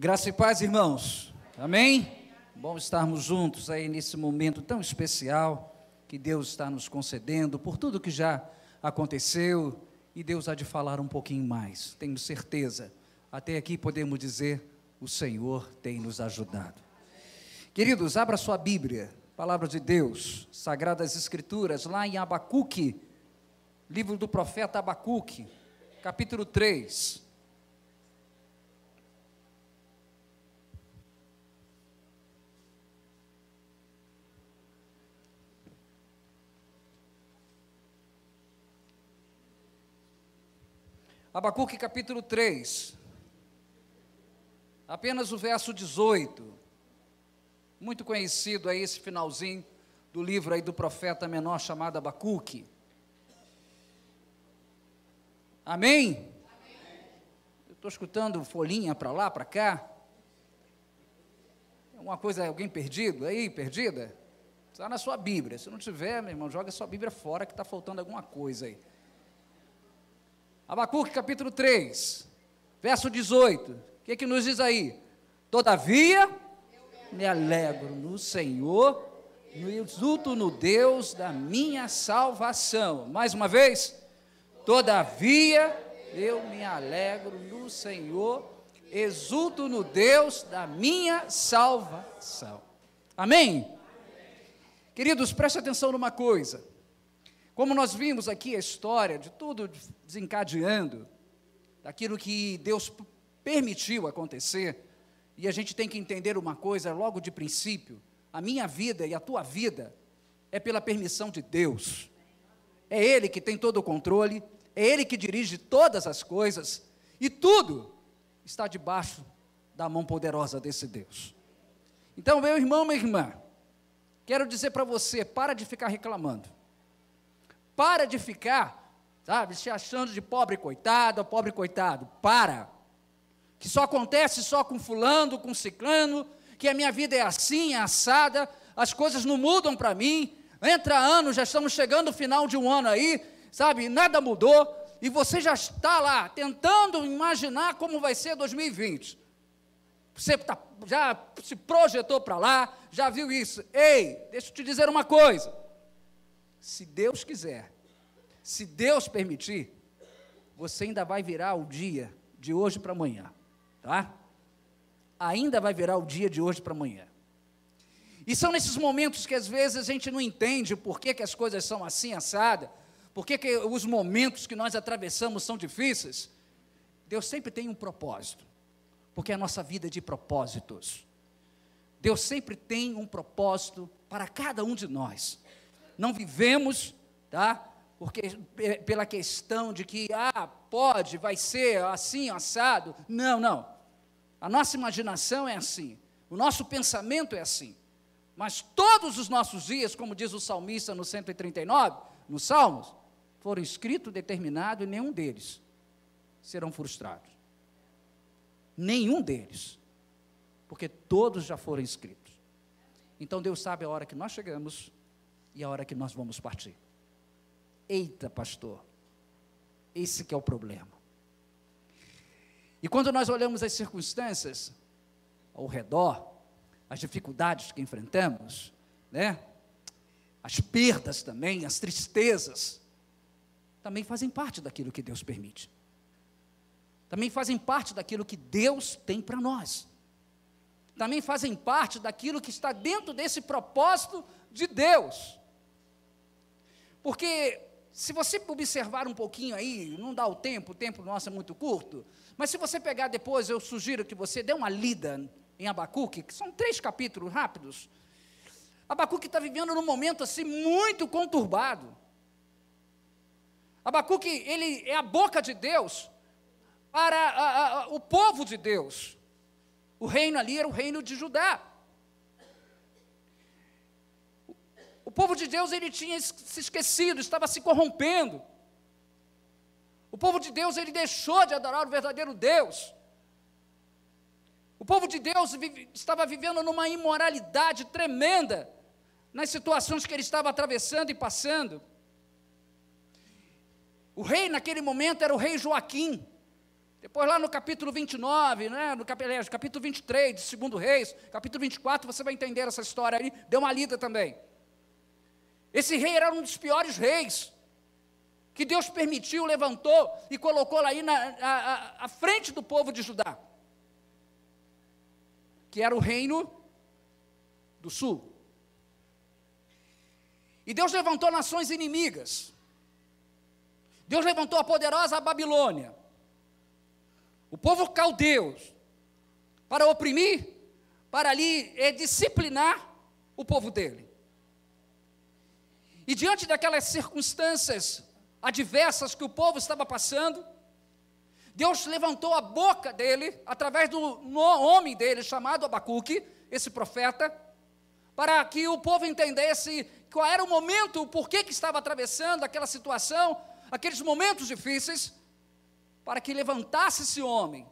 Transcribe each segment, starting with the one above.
Graça e paz, irmãos. Amém? Bom estarmos juntos aí nesse momento tão especial que Deus está nos concedendo, por tudo que já aconteceu, e Deus há de falar um pouquinho mais, tenho certeza. Até aqui podemos dizer, o Senhor tem nos ajudado. Queridos, abra sua Bíblia, Palavra de Deus, Sagradas Escrituras, lá em Abacuque, livro do profeta Abacuque, capítulo 3. Abacuque capítulo 3, apenas o verso 18, muito conhecido aí esse finalzinho do livro aí do profeta menor chamado Abacuque. Amém? Amém. Eu estou escutando folhinha para lá, para cá. Alguma coisa, alguém perdido aí, perdida? Está na sua Bíblia, se não tiver, meu irmão, joga a sua Bíblia fora que está faltando alguma coisa aí. Abacuque capítulo 3, verso 18, o que nos diz aí? Todavia, me alegro no Senhor, e exulto no Deus da minha salvação. Mais uma vez, todavia, eu me alegro no Senhor, exulto no Deus da minha salvação. Amém? Queridos, preste atenção numa coisa. Como nós vimos aqui a história de tudo desencadeando, daquilo que Deus permitiu acontecer, e a gente tem que entender uma coisa logo de princípio: a minha vida e a tua vida é pela permissão de Deus. É Ele que tem todo o controle, é Ele que dirige todas as coisas, e tudo está debaixo da mão poderosa desse Deus. Então, meu irmão, minha irmã, quero dizer para você, para de ficar reclamando. Para de ficar, sabe, se achando de pobre coitado, pobre coitado. Para. Que só acontece só com fulano, com ciclano, que a minha vida é assim, é assada, as coisas não mudam para mim. Entra ano, já estamos chegando no final de um ano aí, sabe, nada mudou, e você já está lá, tentando imaginar como vai ser 2020. Você já se projetou para lá, já viu isso. Ei, deixa eu te dizer uma coisa. Se Deus quiser, se Deus permitir, você ainda vai virar o dia de hoje para amanhã, tá? Ainda vai virar o dia de hoje para amanhã. E são nesses momentos que às vezes a gente não entende por que as coisas são assim, assada, por que os momentos que nós atravessamos são difíceis. Deus sempre tem um propósito, porque a nossa vida é de propósitos. Deus sempre tem um propósito para cada um de nós. Não vivemos, tá? Porque pela questão de que, pode, vai ser assim, assado. Não, não. A nossa imaginação é assim. O nosso pensamento é assim. Mas todos os nossos dias, como diz o salmista no 139, nos Salmos, foram escritos, determinados, e nenhum deles serão frustrados. Nenhum deles. Porque todos já foram escritos. Então Deus sabe a hora que nós chegamos e a hora que nós vamos partir. Eita, pastor, esse que é o problema. E quando nós olhamos as circunstâncias ao redor, as dificuldades que enfrentamos, né? As perdas também, as tristezas, também fazem parte daquilo que Deus permite. Também fazem parte daquilo que Deus tem para nós. Também fazem parte daquilo que está dentro desse propósito de Deus. Porque, se você observar um pouquinho aí, não dá o tempo nosso é muito curto, mas se você pegar depois, eu sugiro que você dê uma lida em Abacuque, que são 3 capítulos rápidos. Abacuque está vivendo num momento assim muito conturbado. Abacuque, ele é a boca de Deus para o povo de Deus. O reino ali era o reino de Judá. O povo de Deus, ele tinha se esquecido, estava se corrompendo. O povo de Deus, ele deixou de adorar o verdadeiro Deus. O povo de Deus estava vivendo numa imoralidade tremenda, nas situações que ele estava atravessando e passando. O rei naquele momento era o rei Joaquim. Depois lá no capítulo 29, né, capítulo 23 de 2 Reis, capítulo 24, você vai entender essa história aí, dê uma lida também. Esse rei era um dos piores reis, que Deus permitiu, levantou e colocou lá aí à frente do povo de Judá, que era o reino do sul. E Deus levantou nações inimigas. Deus levantou a poderosa Babilônia, o povo caldeu, para oprimir, para ali disciplinar o povo dele. E diante daquelas circunstâncias adversas que o povo estava passando, Deus levantou a boca dele, através do homem dele, chamado Abacuque, esse profeta, para que o povo entendesse qual era o momento, o porquê que estava atravessando aquela situação, aqueles momentos difíceis, para que levantasse esse homem,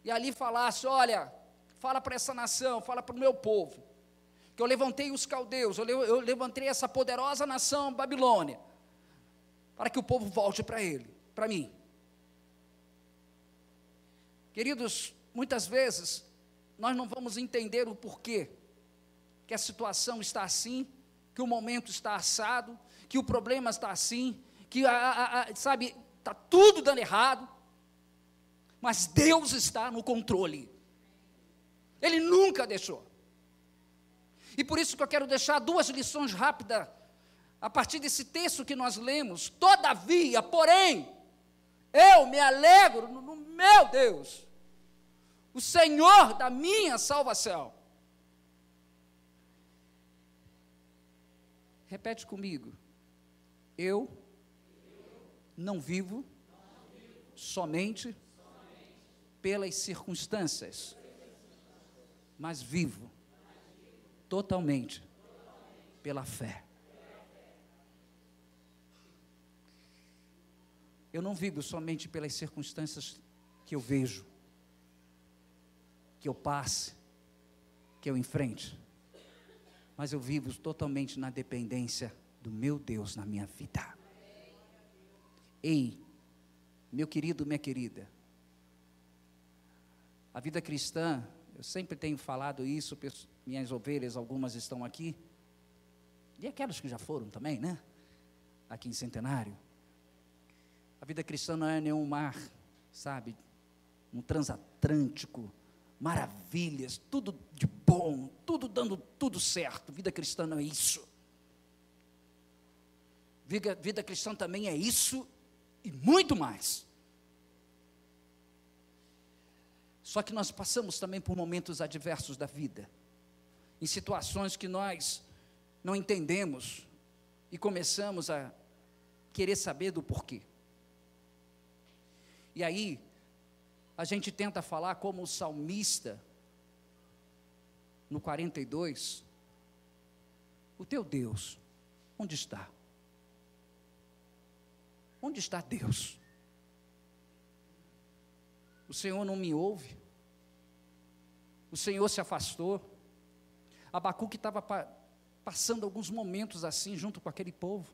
e ali falasse: olha, fala para essa nação, fala para o meu povo, que eu levantei os caldeus, eu levantei essa poderosa nação Babilônia, para que o povo volte para ele, para mim. Queridos, muitas vezes, nós não vamos entender o porquê, que a situação está assim, que o momento está assado, que o problema está assim, que, sabe, está tudo dando errado, mas Deus está no controle, Ele nunca deixou. E por isso que eu quero deixar duas lições rápidas, a partir desse texto que nós lemos. Todavia, porém, eu me alegro no meu Deus, o Senhor da minha salvação. Repete comigo: eu não vivo somente pelas circunstâncias, mas vivo totalmente pela fé. Eu não vivo somente pelas circunstâncias que eu vejo, que eu passe, que eu enfrente, mas eu vivo totalmente na dependência do meu Deus na minha vida. Ei, meu querido, minha querida, a vida cristã, eu sempre tenho falado isso, minhas ovelhas, algumas estão aqui, e aquelas que já foram também, né? Aqui em Centenário. A vida cristã não é nenhum mar, sabe? Um transatlântico, maravilhas, tudo de bom, tudo dando tudo certo. Vida cristã não é isso. Vida cristã também é isso e muito mais. Só que nós passamos também por momentos adversos da vida, em situações que nós não entendemos e começamos a querer saber do porquê. E aí, a gente tenta falar como o salmista, no 42, o teu Deus, onde está? Onde está Deus? O Senhor não me ouve? O Senhor se afastou? Abacuque estava passando alguns momentos assim, junto com aquele povo.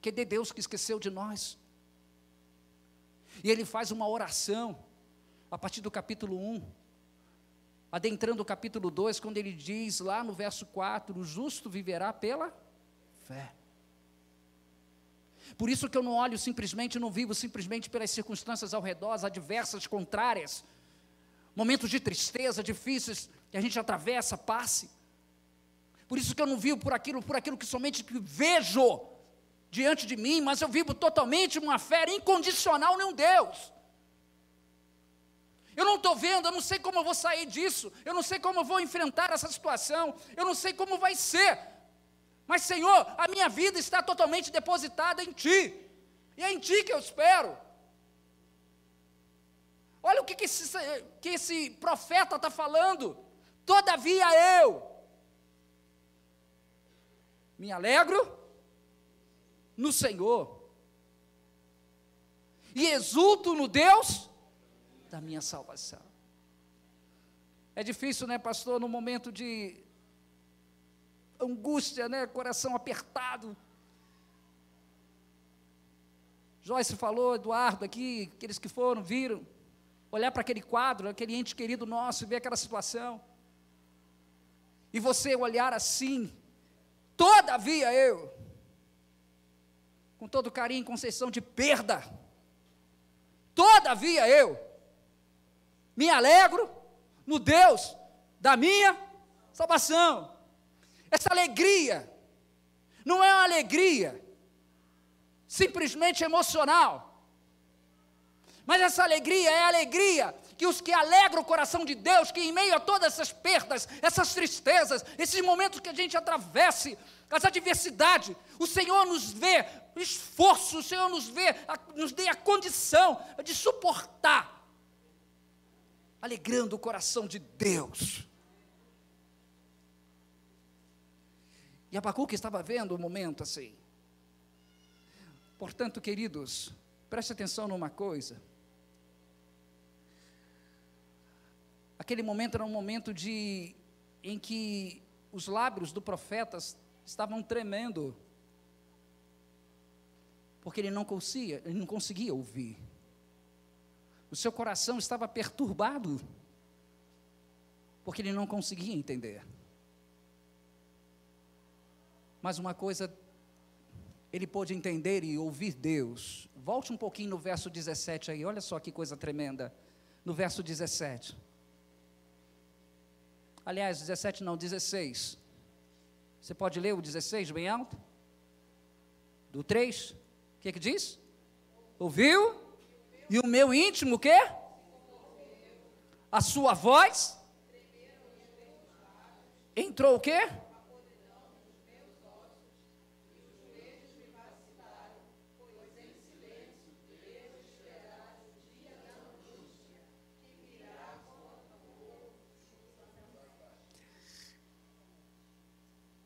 Que de Deus que esqueceu de nós. E ele faz uma oração, a partir do capítulo 1, adentrando o capítulo 2, quando ele diz lá no verso 4, o justo viverá pela fé. Por isso que eu não olho simplesmente, não vivo simplesmente pelas circunstâncias ao redor, adversas, contrárias, momentos de tristeza, difíceis, que a gente atravessa, passe. Por isso que eu não vivo por aquilo que somente vejo diante de mim, mas eu vivo totalmente uma fé incondicional em um Deus. Eu não estou vendo, eu não sei como eu vou sair disso, eu não sei como eu vou enfrentar essa situação, eu não sei como vai ser, mas Senhor, a minha vida está totalmente depositada em Ti, e é em Ti que eu espero. Olha o que esse profeta está falando: todavia eu me alegro no Senhor, e exulto no Deus da minha salvação. É difícil, né, pastor, no momento de angústia, né, coração apertado, Joyce falou, Eduardo aqui, aqueles que foram, viram, olhar para aquele quadro, aquele ente querido nosso, e ver aquela situação, e você olhar assim, todavia eu, com todo carinho, com sensação de perda, todavia eu, me alegro no Deus da minha salvação. Essa alegria, não é uma alegria simplesmente emocional, mas essa alegria é a alegria que os que alegram o coração de Deus, que em meio a todas essas perdas, essas tristezas, esses momentos que a gente atravesse, as adversidades, o Senhor nos vê o esforço, o Senhor nos vê, nos dê a condição de suportar, alegrando o coração de Deus. E Abacuque estava vendo um momento assim. Portanto, queridos, preste atenção numa coisa. Aquele momento era um momento em que os lábios do profeta estavam tremendo, porque ele não conseguia ouvir. O seu coração estava perturbado, porque ele não conseguia entender. Mas uma coisa, ele pôde entender e ouvir Deus. Volte um pouquinho no verso 17 aí, olha só que coisa tremenda. No verso 17. Aliás, 17 não, 16. Você pode ler o 16 bem alto? Do 3, o que diz? Ouviu? E o meu íntimo o quê? A sua voz? Entrou o quê?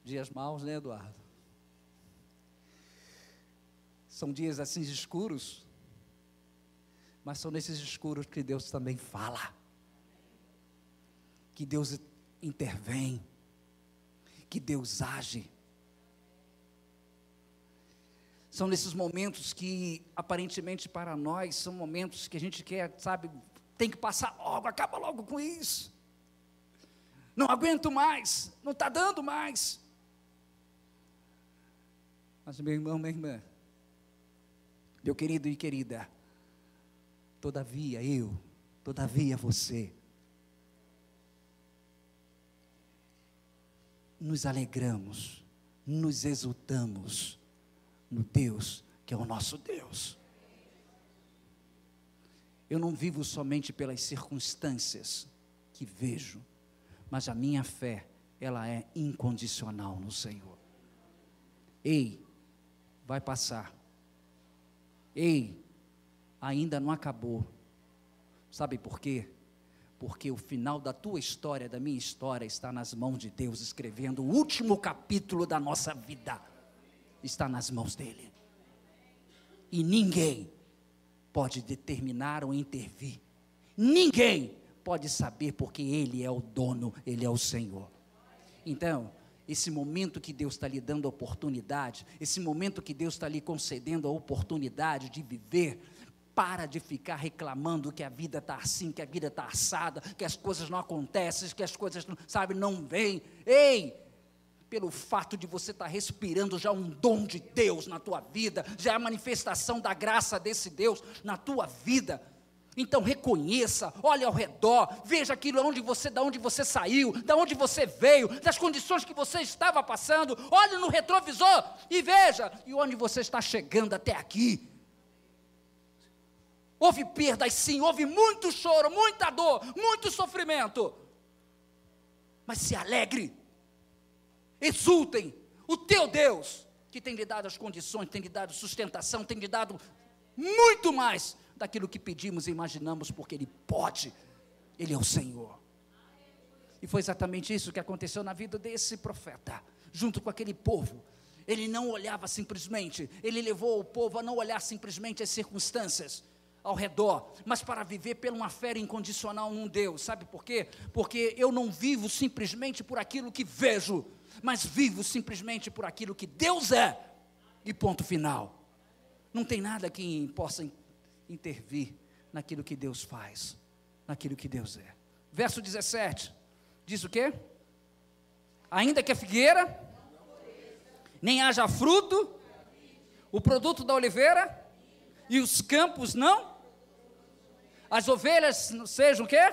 Dias maus, né, Eduardo? São dias assim escuros, mas são nesses escuros que Deus também fala, que Deus intervém, que Deus age. São nesses momentos que, aparentemente para nós, são momentos que a gente quer, sabe, tem que passar logo, acaba logo com isso. Não aguento mais, não está dando mais. Mas meu irmão, minha irmã, meu querido e querida, todavia você, nos alegramos, nos exultamos no Deus que é o nosso Deus. Eu não vivo somente pelas circunstâncias que vejo, mas a minha fé, ela é incondicional no Senhor. Ei, vai passar. Ei, ainda não acabou. Sabe por quê? Porque o final da tua história, da minha história, está nas mãos de Deus, escrevendo o último capítulo da nossa vida. Está nas mãos dEle. E ninguém pode determinar ou intervir. Ninguém pode saber, porque Ele é o dono, Ele é o Senhor. Então, esse momento que Deus está lhe dando a oportunidade, esse momento que Deus está lhe concedendo a oportunidade de viver, para de ficar reclamando que a vida está assim, que a vida está assada, que as coisas não acontecem, que as coisas, não vêm. Ei, pelo fato de você estar respirando, já é um dom de Deus na tua vida, já é a manifestação da graça desse Deus na tua vida. Então reconheça, olhe ao redor, veja aquilo da onde você saiu, da onde você veio, das condições que você estava passando, olhe no retrovisor e veja, e onde você está chegando até aqui. Houve perdas sim, houve muito choro, muita dor, muito sofrimento, mas se alegre, exultem, o teu Deus, que tem lhe dado as condições, tem lhe dado sustentação, tem lhe dado muito mais daquilo que pedimos e imaginamos, porque Ele pode, Ele é o Senhor. E foi exatamente isso que aconteceu na vida desse profeta, junto com aquele povo. Ele não olhava simplesmente, ele levou o povo a não olhar simplesmente as circunstâncias ao redor, mas para viver por uma fé incondicional num Deus. Sabe por quê? Porque eu não vivo simplesmente por aquilo que vejo, mas vivo simplesmente por aquilo que Deus é, e ponto final. Não tem nada que possa intervir naquilo que Deus faz, naquilo que Deus é. Verso 17, diz o quê? Ainda que a figueira nem haja fruto, o produto da oliveira e os campos não, as ovelhas sejam o quê?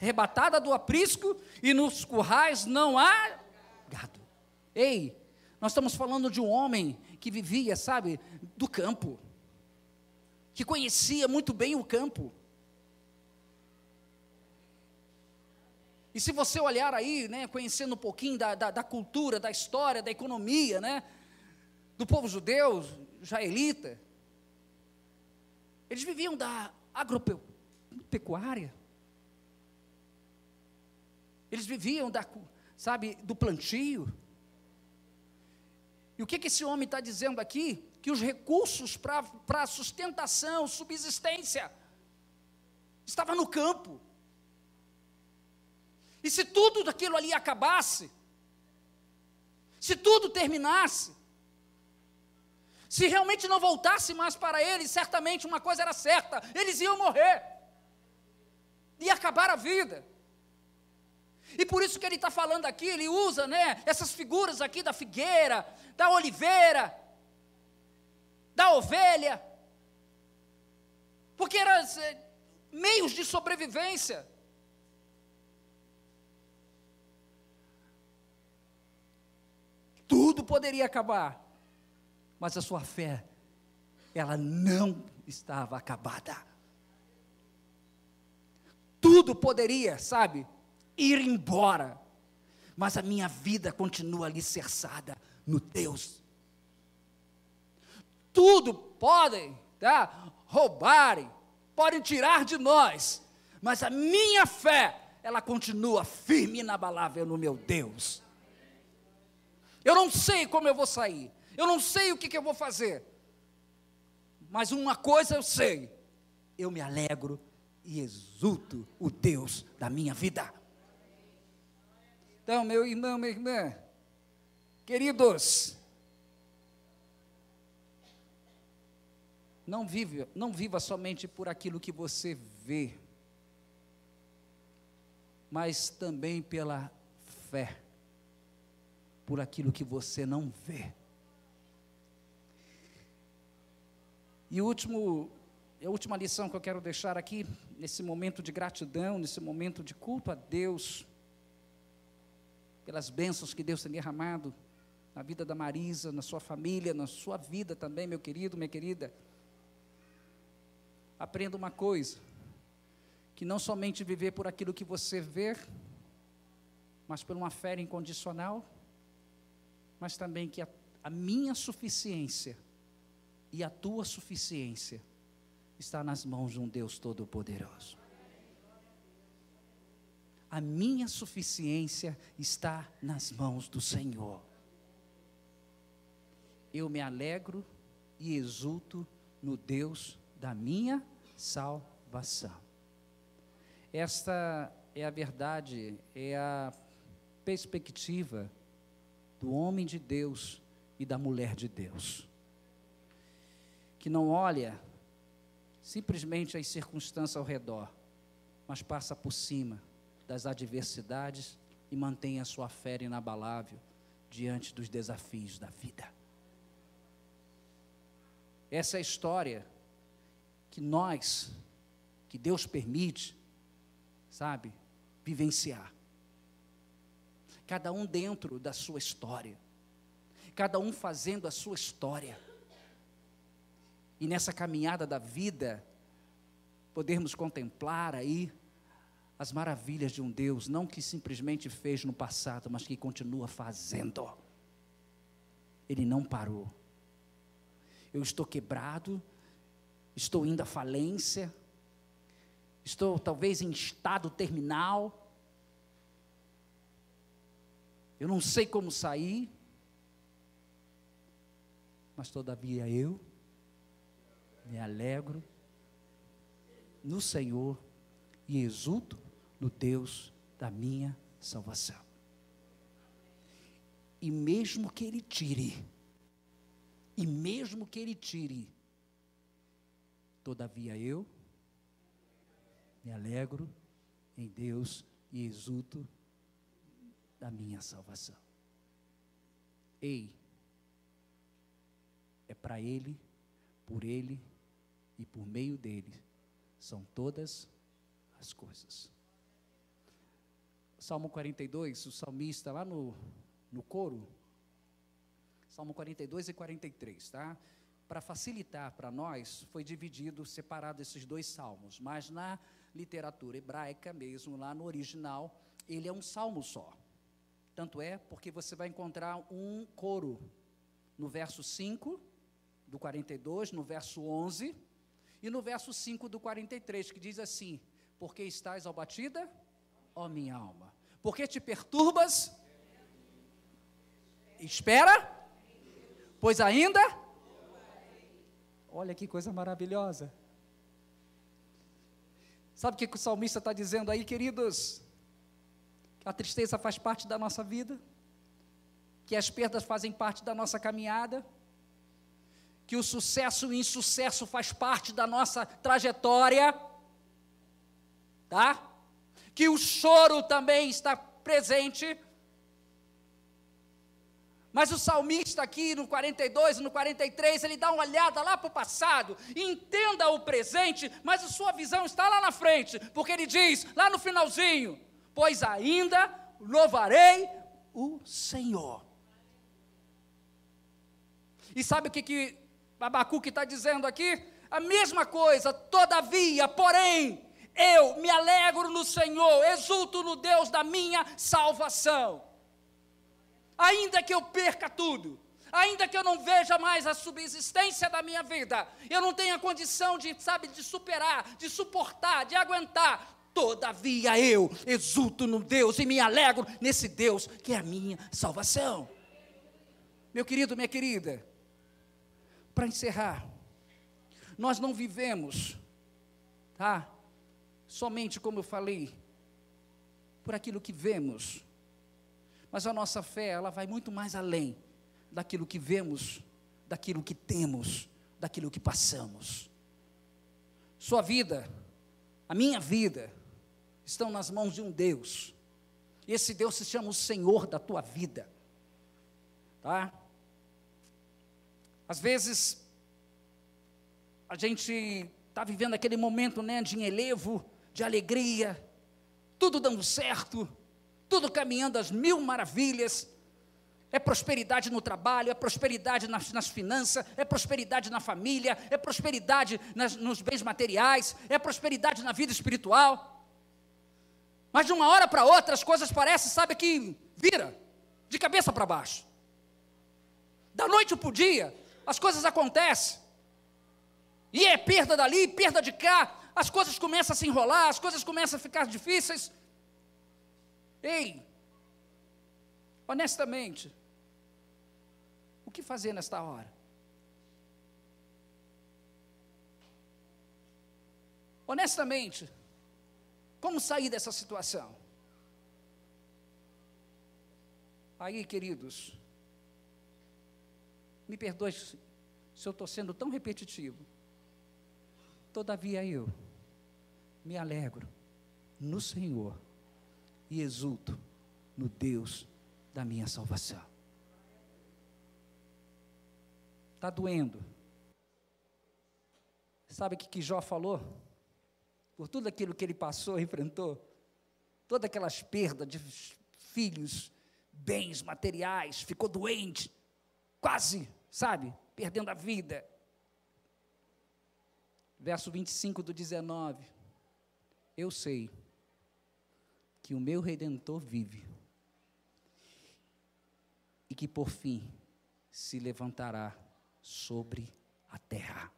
Arrebatadas do aprisco, e nos currais não há gado. Ei, nós estamos falando de um homem que vivia, sabe, do campo, que conhecia muito bem o campo. E se você olhar aí, né, conhecendo um pouquinho da cultura, da história, da economia, né, do povo judeu, israelita, eles viviam da agropecuária. Eles viviam do plantio. E o que esse homem está dizendo aqui? Que os recursos para sustentação, subsistência, estavam no campo. E se tudo daquilo ali acabasse, se tudo terminasse, se realmente não voltasse mais para eles, certamente uma coisa era certa: eles iam morrer, ia acabar a vida. E por isso que ele está falando aqui, ele usa, né, essas figuras aqui da figueira, da oliveira, da ovelha, porque eram meios de sobrevivência. Tudo poderia acabar, mas a sua fé, ela não estava acabada. Tudo poderia, sabe, ir embora, mas a minha vida continua alicerçada no Deus. Tudo podem, roubarem, podem tirar de nós, mas a minha fé, ela continua firme e inabalável no meu Deus. Eu não sei como eu vou sair, eu não sei o que eu vou fazer, mas uma coisa eu sei: eu me alegro e exulto o Deus da minha vida. Então, meu irmão, minha irmã, queridos, não viva somente por aquilo que você vê, mas também pela fé, por aquilo que você não vê. E a última lição que eu quero deixar aqui, nesse momento de gratidão, nesse momento de culto a Deus, pelas bênçãos que Deus tem derramado na vida da Marisa, na sua família, na sua vida também, meu querido, minha querida. Aprenda uma coisa: que não somente viver por aquilo que você vê, mas por uma fé incondicional, mas também que a minha suficiência e a tua suficiência está nas mãos de um Deus Todo-Poderoso. A minha suficiência está nas mãos do Senhor. Eu me alegro e exulto no Deus da minha salvação. Esta é a verdade, é a perspectiva do homem de Deus e da mulher de Deus, que não olha simplesmente as circunstâncias ao redor, mas passa por cima das adversidades e mantém a sua fé inabalável diante dos desafios da vida. Essa é a história que Deus permite, sabe, vivenciar. Cada um dentro da sua história, cada um fazendo a sua história. E nessa caminhada da vida, podermos contemplar aí as maravilhas de um Deus, não que simplesmente fez no passado, mas que continua fazendo. Ele não parou. Eu estou quebrado, estou indo à falência, estou talvez em estado terminal, eu não sei como sair, mas todavia eu me alegro no Senhor e exulto no Deus da minha salvação. E mesmo que Ele tire Todavia eu me alegro em Deus e exulto da minha salvação. Ei, é para Ele, por Ele e por meio dEle são todas as coisas. Salmo 42, o salmista lá no coro, Salmo 42 e 43, tá? Para facilitar para nós, foi dividido, separado esses dois salmos, mas na literatura hebraica mesmo, lá no original, ele é um salmo só. Tanto é porque você vai encontrar um coro no verso 5 do 42, no verso 11 e no verso 5 do 43, que diz assim: porque estás abatida, ó minha alma, porque te perturbas, espera, pois ainda, olha que coisa maravilhosa. Sabe o que o salmista está dizendo aí, queridos? Que a tristeza faz parte da nossa vida, que as perdas fazem parte da nossa caminhada, que o sucesso e o insucesso faz parte da nossa trajetória, tá? Que o choro também está presente. Mas o salmista aqui no 42 e no 43, ele dá uma olhada lá para o passado, entenda o presente, mas a sua visão está lá na frente, porque ele diz, lá no finalzinho, pois ainda louvarei o Senhor. E sabe o que Abacuque está dizendo aqui? A mesma coisa, todavia, porém, eu me alegro no Senhor, exulto no Deus da minha salvação. Ainda que eu perca tudo, ainda que eu não veja mais a subsistência da minha vida, eu não tenha condição de superar, de suportar, de aguentar, todavia eu exulto no Deus e me alegro nesse Deus que é a minha salvação. Meu querido, minha querida, para encerrar, nós não vivemos, tá? Somente, como eu falei, por aquilo que vemos, mas a nossa fé, ela vai muito mais além daquilo que vemos, daquilo que temos, daquilo que passamos. Sua vida, a minha vida, estão nas mãos de um Deus, e esse Deus se chama o Senhor da tua vida, tá? Às vezes, a gente está vivendo aquele momento, né, de enlevo, de alegria, tudo dando certo, tudo caminhando às mil maravilhas, é prosperidade no trabalho, é prosperidade nas finanças, é prosperidade na família, é prosperidade nos bens materiais, é prosperidade na vida espiritual, mas de uma hora para outra as coisas parecem, sabe, que vira de cabeça para baixo, da noite para o dia, as coisas acontecem, e é perda dali, perda de cá, as coisas começam a se enrolar, as coisas começam a ficar difíceis. Ei, honestamente, o que fazer nesta hora? Honestamente, como sair dessa situação? Aí, queridos, me perdoe se eu estou sendo tão repetitivo, todavia eu me alegro no Senhor e exulto no Deus da minha salvação. Está doendo. Sabe o que Jó falou? Por tudo aquilo que ele passou, enfrentou, todas aquelas perdas de filhos, bens materiais, ficou doente, quase, sabe, perdendo a vida. Verso 25 do 19, eu sei que o meu Redentor vive, e que por fim se levantará sobre a terra.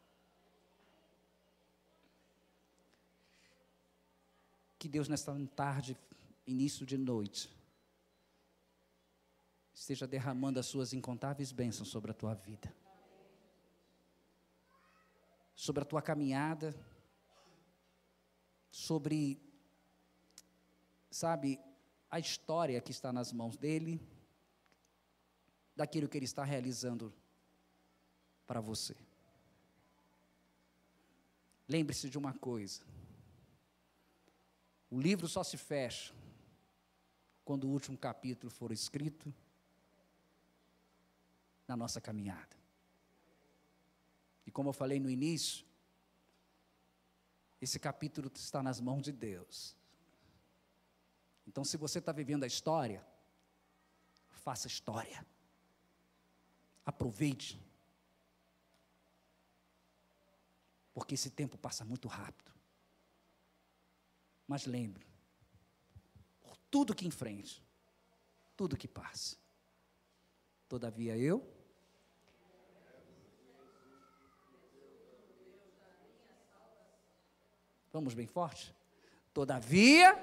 Que Deus nesta tarde, início de noite, esteja derramando as suas incontáveis bênçãos sobre a tua vida, sobre a tua caminhada, sobre, sabe, a história que está nas mãos dEle, daquilo que Ele está realizando para você. Lembre-se de uma coisa: o livro só se fecha quando o último capítulo for escrito na nossa caminhada. E como eu falei no início, esse capítulo está nas mãos de Deus. Então, se você está vivendo a história, faça história. Aproveite. Porque esse tempo passa muito rápido. Mas lembre, por tudo que enfrente, tudo que passa, todavia eu vamos bem forte? Todavia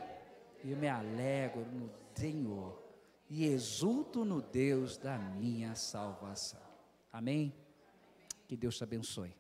eu me alegro no Senhor e exulto no Deus da minha salvação. Amém? Que Deus te abençoe.